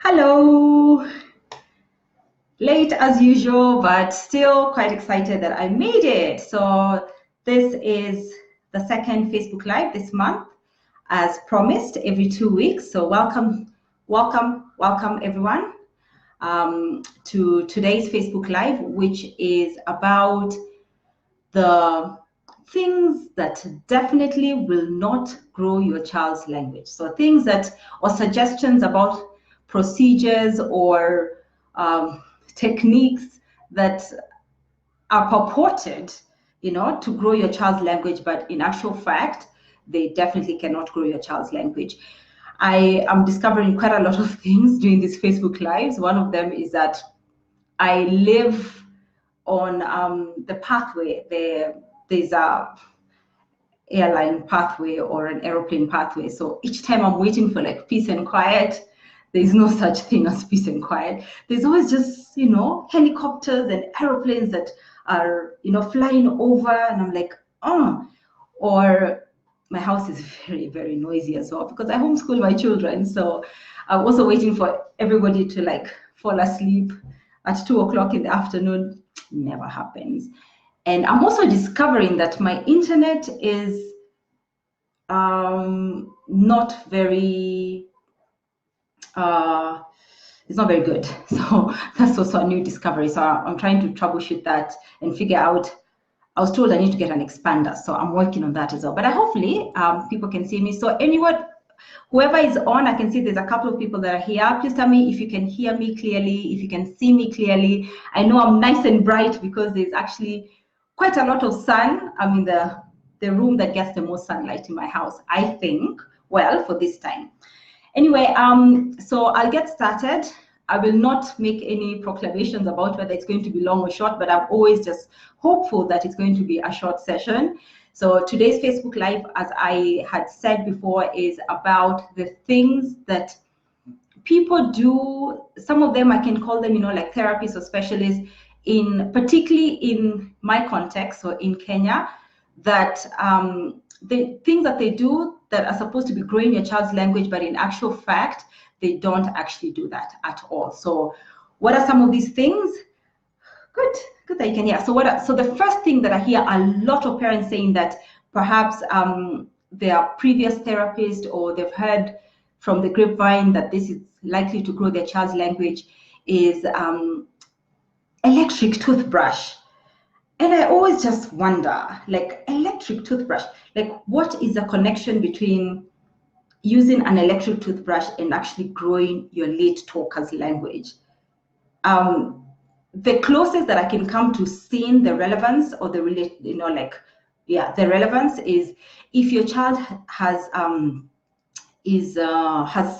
Hello, late as usual, but still quite excited that I made it. So this is the second Facebook Live this month, as promised, every 2 weeks. So welcome everyone to today's Facebook Live, which is about the things that definitely will not grow your child's language. So things that, or suggestions about procedures or techniques that are purported, to grow your child's language, but in actual fact, they definitely cannot grow your child's language. I am discovering quite a lot of things during these Facebook Lives. One of them is that I live on the pathway. There's a airline pathway or an aeroplane pathway. So each time I'm waiting for like peace and quiet, there's no such thing as peace and quiet. There's always just, helicopters and aeroplanes that are, flying over, and I'm like, oh. Or my house is very, very noisy as well because I homeschool my children. So I'm also waiting for everybody to like fall asleep at 2 o'clock in the afternoon. Never happens. And I'm also discovering that my internet is not very it's not very good. So that's also a new discovery. So I'm trying to troubleshoot that and figure out. I was told I need to get an expander, so I'm working on that as well. But hopefully people can see me. So whoever is on, I can see there's a couple of people that are here. Please tell me if you can hear me clearly, if you can see me clearly. I know I'm nice and bright because there's actually quite a lot of sun. I'm in the room that gets the most sunlight in my house, I think, well, for this time. Anyway, so I'll get started. I will not make any proclamations about whether it's going to be long or short, but I'm always just hopeful that it's going to be a short session. So today's Facebook Live, as I had said before, is about the things that people do. Some of them I can call them, like therapists or specialists, particularly in my context, so in Kenya, that the things that they do that are supposed to be growing your child's language, but in actual fact, they don't actually do that at all. So what are some of these things? Good that you can hear. So the first thing that I hear a lot of parents saying that perhaps their previous therapist or they've heard from the grapevine that this is likely to grow their child's language is electric toothbrush. And I always just wonder, like, electric toothbrush, like, what is the connection between using an electric toothbrush and actually growing your late talker's language? The closest that I can come to seeing the relevance or the relevance is if your child has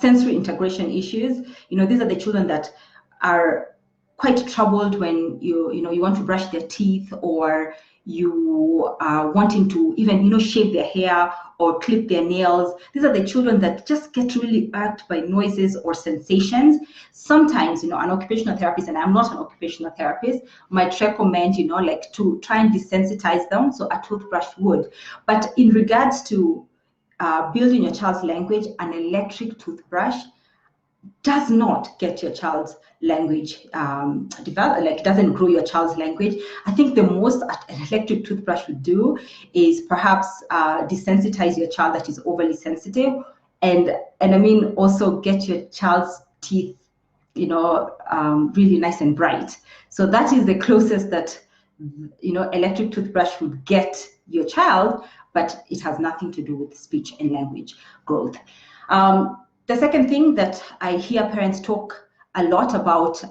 sensory integration issues. These are the children that are quite troubled when you want to brush their teeth, or you are wanting to even shave their hair or clip their nails. These are the children that just get really irked by noises or sensations. Sometimes an occupational therapist, and I'm not an occupational therapist, might recommend to try and desensitize them, so a toothbrush would. But in regards to building your child's language, an electric toothbrush does not get your child's language developed, like doesn't grow your child's language. I think the most an electric toothbrush would do is perhaps desensitize your child that is overly sensitive, and I mean also get your child's teeth really nice and bright. So that is the closest that electric toothbrush would get your child, but it has nothing to do with speech and language growth. The second thing that I hear parents talk a lot about,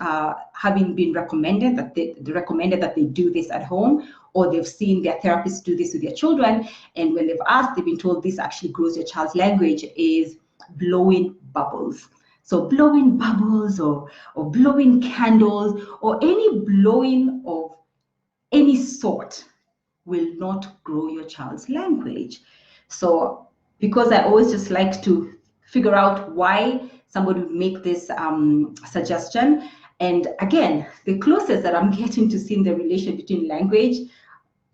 having been recommended that they do this at home, or they've seen their therapists do this with their children, and when they've asked, they've been told this actually grows your child's language, is blowing bubbles. So blowing bubbles or blowing candles or any blowing of any sort will not grow your child's language. So because I always just like to figure out why somebody would make this suggestion. And again, the closest that I'm getting to seeing the relation between language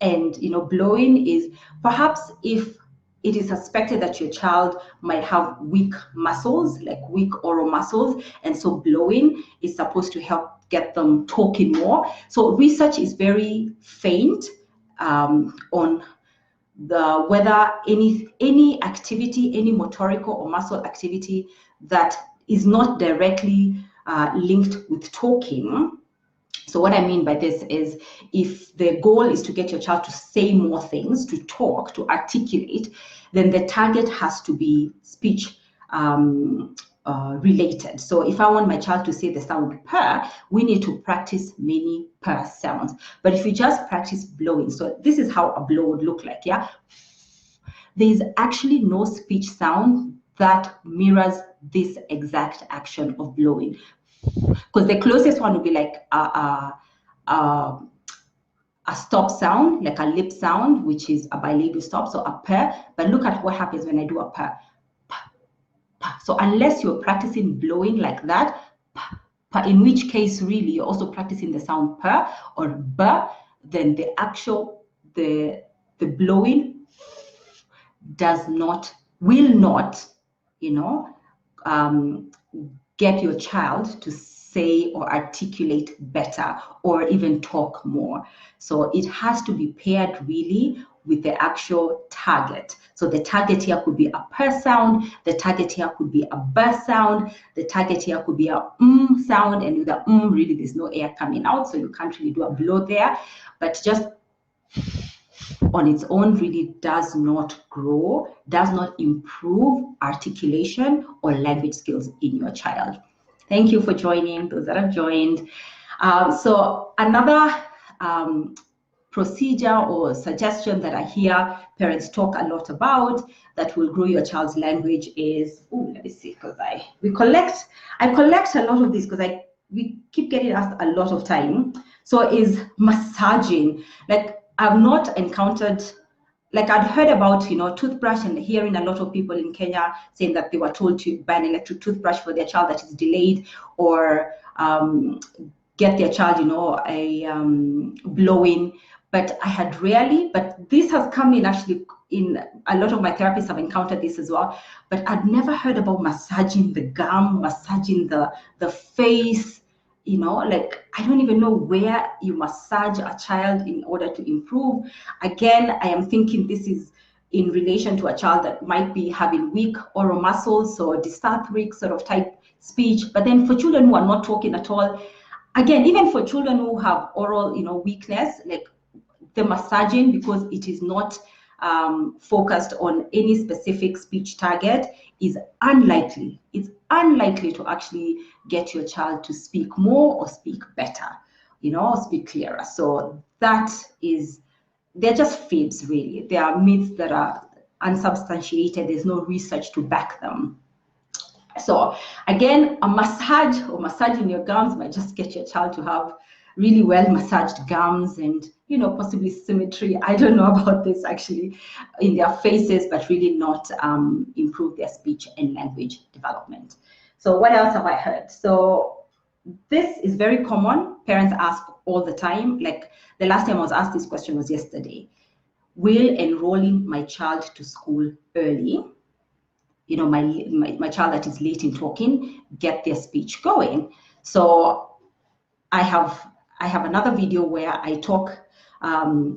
and blowing is perhaps if it is suspected that your child might have weak muscles, like weak oral muscles, and so blowing is supposed to help get them talking more. So research is very faint on the whether any activity, any motorical or muscle activity that is not directly linked with talking. So what I mean by this is, if the goal is to get your child to say more things, to talk, to articulate, then the target has to be speech related. So if I want my child to say the sound purr, we need to practice many purr sounds. But if you just practice blowing, so this is how a blow would look like, yeah? There is actually no speech sound that mirrors this exact action of blowing. Because the closest one would be like a stop sound, like a lip sound, which is a bilabial stop, so a purr. But look at what happens when I do a purr. So unless you're practicing blowing like that, in which case really you're also practicing the sound purr or b, then the actual the blowing will not, get your child to say or articulate better or even talk more. So it has to be paired really with the actual target. So the target here could be a purr sound, the target here could be a b sound, the target here could be a sound, and with the really there's no air coming out, so you can't really do a blow there. But just on its own really does not grow, does not improve articulation or language skills in your child. Thank you for joining, those that have joined. So another procedure or suggestion that I hear parents talk a lot about that will grow your child's language is, let me see, because I collect a lot of these because we keep getting asked a lot of time. So is massaging. Like, I've not encountered, like I'd heard about, toothbrush, and hearing a lot of people in Kenya saying that they were told to buy an electric toothbrush for their child that is delayed, or get their child, a blowing. But I had rarely, but this has come in actually in a lot of my therapists have encountered this as well. But I'd never heard about massaging the gum, massaging the face. Like, I don't even know where you massage a child in order to improve. Again, I am thinking this is in relation to a child that might be having weak oral muscles, so dysarthric sort of type speech. But then for children who are not talking at all, again, even for children who have oral, weakness, like the massaging, because it is not focused on any specific speech target, is unlikely. It's unlikely to actually get your child to speak more or speak better, speak clearer. So they're just fibs, really. They are myths that are unsubstantiated. There's no research to back them. So again, a massage or massaging your gums might just get your child to have really well massaged gums and, possibly symmetry. I don't know about this actually in their faces, but really not improve their speech and language development. So what else have I heard? So this is very common. Parents ask all the time. Like, the last time I was asked this question was yesterday. Will enrolling my child to school early, my child that is late in talking, get their speech going? So I have another video where I talk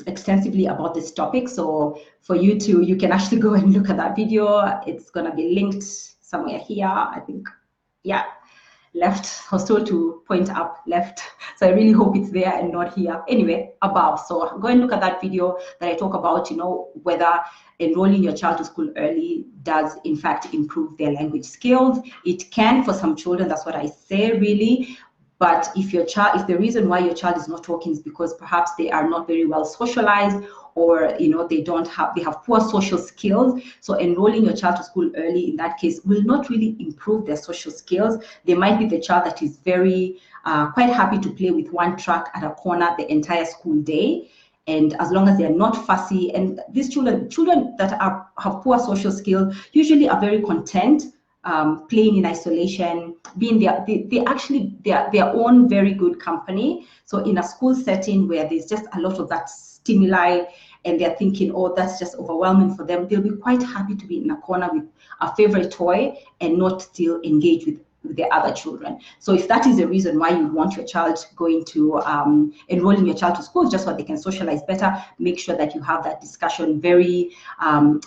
extensively about this topic. So for you can actually go and look at that video. It's going to be linked somewhere here, I think. Yeah, left. I was told to point up left. So I really hope it's there and not here. Anyway, above. So go and look at that video that I talk about, whether enrolling your child to school early does in fact improve their language skills. It can for some children, that's what I say really. But if the reason why your child is not talking is because perhaps they are not very well socialized, or they have poor social skills, so enrolling your child to school early in that case will not really improve their social skills. They might be the child that is very quite happy to play with one track at a corner the entire school day, and as long as they are not fussy. And these children that have poor social skills usually are very content playing in isolation, being their own very good company. So in a school setting where there's just a lot of that stimuli and they're thinking, oh, that's just overwhelming for them, they'll be quite happy to be in a corner with a favorite toy and not still engage with the other children. So if that is the reason why you want your child going to enrolling your child to school, just so they can socialize better, make sure that you have that discussion very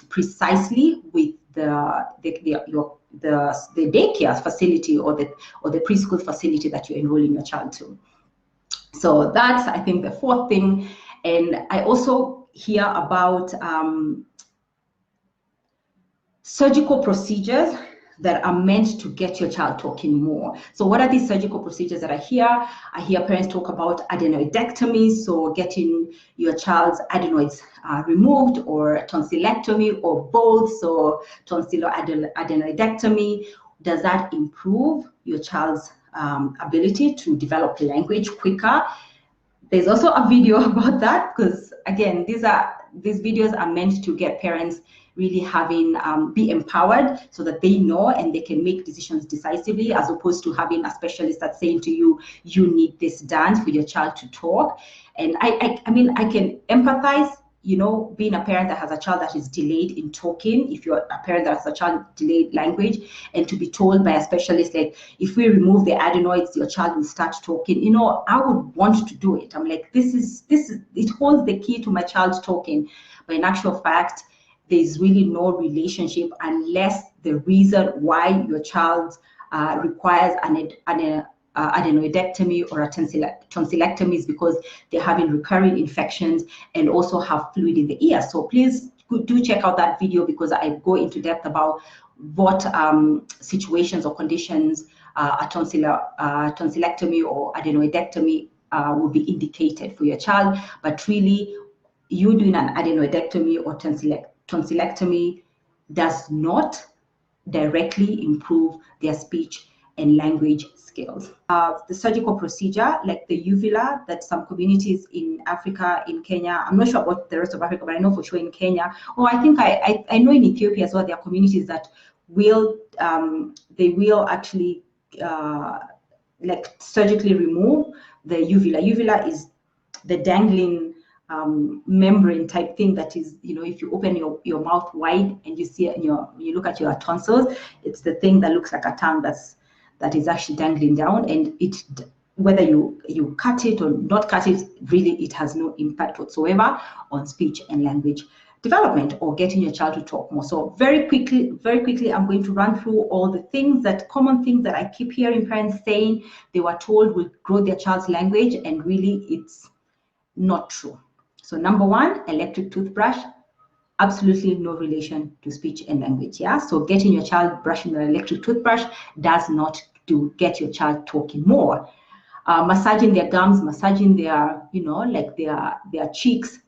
precisely with the daycare facility or the preschool facility that you're enrolling your child to. So that's, I think, the fourth thing. And I also hear about surgical procedures that are meant to get your child talking more. So what are these surgical procedures that I hear? I hear parents talk about adenoidectomy, so getting your child's adenoids removed, or tonsillectomy, or both, so tonsillar adenoidectomy. Does that improve your child's ability to develop language quicker? There's also a video about that, because again, these videos are meant to get parents really having be empowered, so that they know and they can make decisions decisively, as opposed to having a specialist that's saying to you, you need this done for your child to talk. And I mean, I can empathize, you know, being a parent that has a child that is delayed in talking, if you're a parent that has a child delayed language, and to be told by a specialist, like, if we remove the adenoids, your child will start talking. You know, I would want to do it. I'm like, this is it holds the key to my child talking. But in actual fact, there's really no relationship, unless the reason why your child requires an adenoidectomy or a tonsillectomy is because they're having recurring infections and also have fluid in the ear. So please do check out that video, because I go into depth about what situations or conditions a tonsillectomy or adenoidectomy will be indicated for your child. But really, you doing an adenoidectomy or tonsillectomy does not directly improve their speech and language skills. The surgical procedure, like the uvula, that some communities in Africa, in Kenya, I'm not sure about the rest of Africa, but I know for sure in Kenya, or I think I know in Ethiopia as well, there are communities that will, they will actually like surgically remove the uvula. Uvula is the dangling membrane type thing that is, you know, if you open your mouth wide and you see you look at your tonsils, it's the thing that looks like a tongue that is actually dangling down, and it, whether you cut it or not cut it, really it has no impact whatsoever on speech and language development or getting your child to talk more. So very quickly, I'm going to run through all the common things that I keep hearing parents saying they were told will grow their child's language, and really it's not true. So number one, electric toothbrush, absolutely no relation to speech and language. Yeah, so getting your child brushing an electric toothbrush does not get your child talking more. Massaging their gums, massaging their, you know, like their cheeks,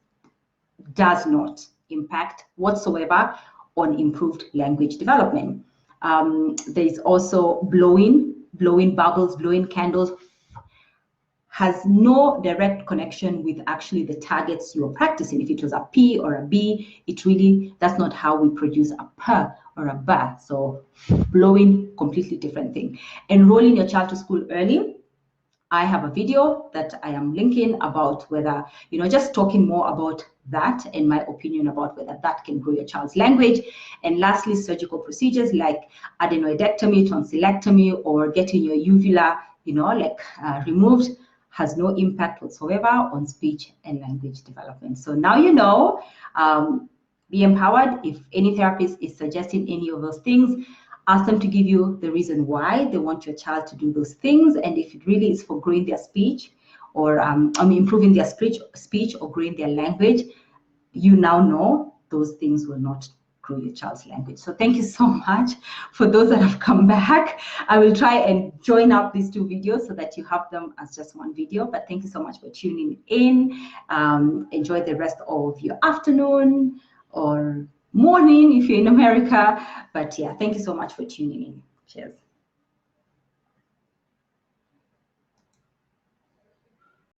does not impact whatsoever on improved language development. There's also blowing bubbles, blowing candles, has no direct connection with actually the targets you're practicing. If it was a P or a B, that's not how we produce a P or a B. So blowing, completely different thing. Enrolling your child to school early. I have a video that I am linking about whether, you know, just talking more about that and my opinion about whether that can grow your child's language. And lastly, surgical procedures like adenoidectomy, tonsillectomy, or getting your uvula, you know, like removed, has no impact whatsoever on speech and language development. So now you know, be empowered. If any therapist is suggesting any of those things, ask them to give you the reason why they want your child to do those things. And if it really is for growing their speech or improving their speech or growing their language, you now know those things will not grow your child's language. So thank you so much for those that have come back. I will try and join up these two videos so that you have them as just one video. But thank you so much for tuning in. Enjoy the rest of your afternoon or morning if you're in America. But yeah, thank you so much for tuning in. Cheers.